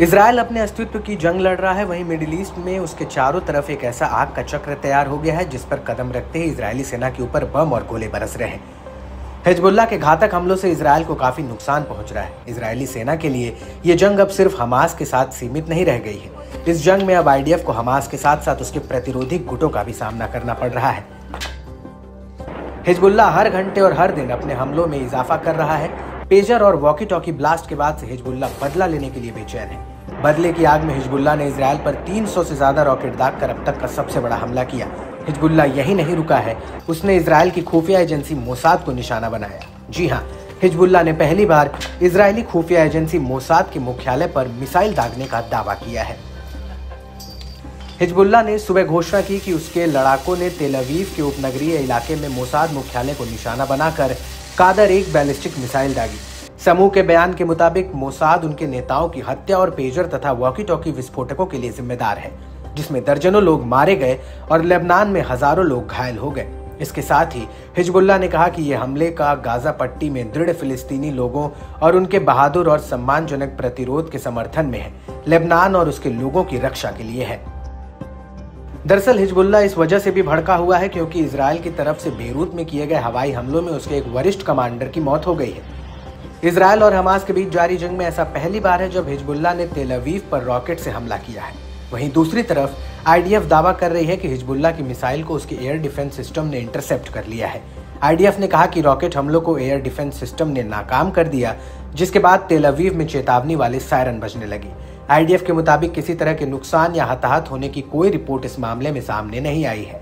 Israel अपने अस्तित्व की जंग लड़ रहा है, वहीं मिडिल ईस्ट में उसके चारों तरफ एक ऐसा आग का चक्र तैयार हो गया है जिस पर कदम रखते ही इजरायली सेना के ऊपर बम और गोले बरस रहे हैं। हिजबुल्लाह के घातक हमलों से इजराइल को काफी नुकसान पहुंच रहा है। इजरायली सेना के लिए ये जंग अब सिर्फ हमास के साथ सीमित नहीं रह गई है। इस जंग में अब आईडीएफ को हमास के साथ साथ उसके प्रतिरोधी गुटों का भी सामना करना पड़ रहा है। हिजबुल्लाह हर घंटे और हर दिन अपने हमलों में इजाफा कर रहा है। पेजर और वॉकी टॉकी ब्लास्ट के बाद से हिजबुल्लाह बदला लेने के लिए बेचैन है। बदले की आग में हिजबुल्लाह ने इजराइल पर 300 से ज्यादा रॉकेट दागकर अब तक का सबसे बड़ा हमला किया। हिजबुल्लाह यही नहीं रुका है, उसने इजराइल की खुफिया एजेंसी मोसाद को निशाना बनाया। जी हाँ, हिजबुल्लाह ने पहली बार इजरायली खुफिया एजेंसी मोसाद के मुख्यालय पर मिसाइल दागने का दावा किया है। हिजबुल्लाह ने सुबह घोषणा की कि उसके लड़ाकों ने तेल अवीव के उपनगरीय इलाके में मोसाद मुख्यालय को निशाना बनाकर कादर एक बैलिस्टिक मिसाइल दागी। समूह के बयान के मुताबिक मोसाद उनके नेताओं की हत्या और पेजर तथा वॉकी टॉकी विस्फोटकों के लिए जिम्मेदार है, जिसमें दर्जनों लोग मारे गए और लेबनान में हजारों लोग घायल हो गए। इसके साथ ही हिजबुल्लाह ने कहा कि यह हमले का गाजा पट्टी में दृढ़ फिलिस्तीनी लोगों और उनके बहादुर और सम्मानजनक प्रतिरोध के समर्थन में है, लेबनान और उसके लोगों की रक्षा के लिए है। दरअसल हिजबुल्लाह इस वजह से भी भड़का हुआ है क्योंकि इजराइल की तरफ से बेरूत में किए गए हवाई हमलों में उसके एक वरिष्ठ कमांडर की मौत हो गई है। इजराइल और हमास के बीच जारी जंग में ऐसा पहली बार है जब हिजबुल्लाह ने तेल अवीव पर रॉकेट से हमला किया है। वहीं दूसरी तरफ आईडीएफ दावा कर रही है कि हिजबुल्लाह की मिसाइल को उसके एयर डिफेंस सिस्टम ने इंटरसेप्ट कर लिया है। आईडीएफ ने कहा कि रॉकेट हमलों को एयर डिफेंस सिस्टम ने नाकाम कर दिया, जिसके बाद तेल अवीव में चेतावनी वाले सायरन बजने लगी। आईडीएफ के मुताबिक किसी तरह के नुकसान या हताहत होने की कोई रिपोर्ट इस मामले में सामने नहीं आई है।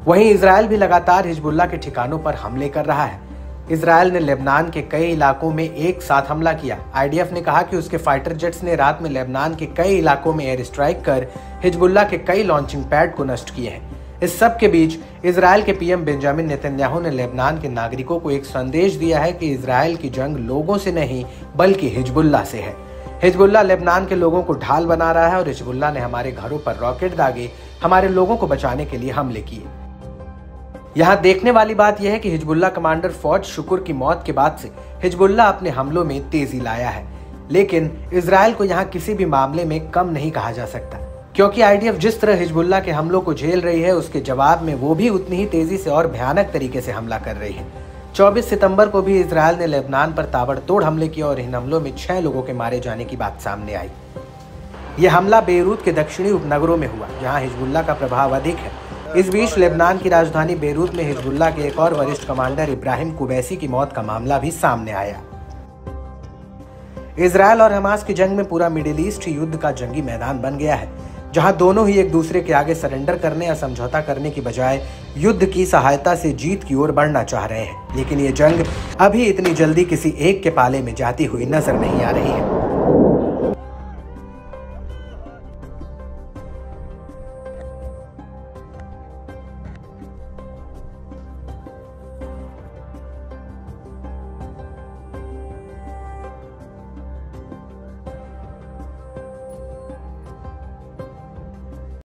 वहीं इजराइल भी लगातार हिजबुल्लाह के ठिकानों पर हमले कर रहा है। इजराइल ने लेबनान के कई इलाकों में एक साथ हमला किया। आईडीएफ ने कहा कि उसके फाइटर जेट्स ने रात में लेबनान के कई इलाकों में एयर स्ट्राइक कर हिजबुल्लाह के कई लॉन्चिंग पैड को नष्ट किए हैं। इस सब के बीच इजराइल के पीएम बेंजामिन नेतन्याहू ने लेबनान के नागरिकों को एक संदेश दिया है कि इजराइल की जंग लोगों से नहीं बल्कि हिजबुल्लाह से है। हिजबुल्लाह लेबनान के लोगों को ढाल बना रहा है और हिजबुल्लाह ने हमारे घरों पर रॉकेट दागे, हमारे लोगों को बचाने के लिए हमले किए। यहाँ देखने वाली बात यह है कि हिजबुल्लाह कमांडर फौज शुक्र की मौत के बाद से हिजबुल्लाह अपने हमलों में तेजी लाया है, लेकिन इजराइल को यहाँ किसी भी मामले में कम नहीं कहा जा सकता, क्योंकि आईडीएफ जिस तरह हिजबुल्लाह के हमलों को झेल रही है उसके जवाब में वो भी उतनी ही तेजी से और भयानक तरीके से हमला कर रही है। 24 सितंबर को भी इजराइल ने लेबनान पर ताबड़तोड़ हमले किए और इन हमलों में 6 लोगों के मारे जाने की बात सामने आई। यह हमला बेरूत के दक्षिणी उपनगरों में हुआ, जहां हिजबुल्लाह का प्रभाव अधिक है। इस बीच लेबनान की राजधानी बेरूत में हिजबुल्लाह के एक और वरिष्ठ कमांडर इब्राहिम कुबैसी की मौत का मामला भी सामने आया। इजराइल और हमास की जंग में पूरा मिडिल ईस्ट युद्ध का जंगी मैदान बन गया है, जहां दोनों ही एक दूसरे के आगे सरेंडर करने या समझौता करने की बजाय युद्ध की सहायता से जीत की ओर बढ़ना चाह रहे हैं। लेकिन ये जंग अभी इतनी जल्दी किसी एक के पाले में जाती हुई नजर नहीं आ रही है।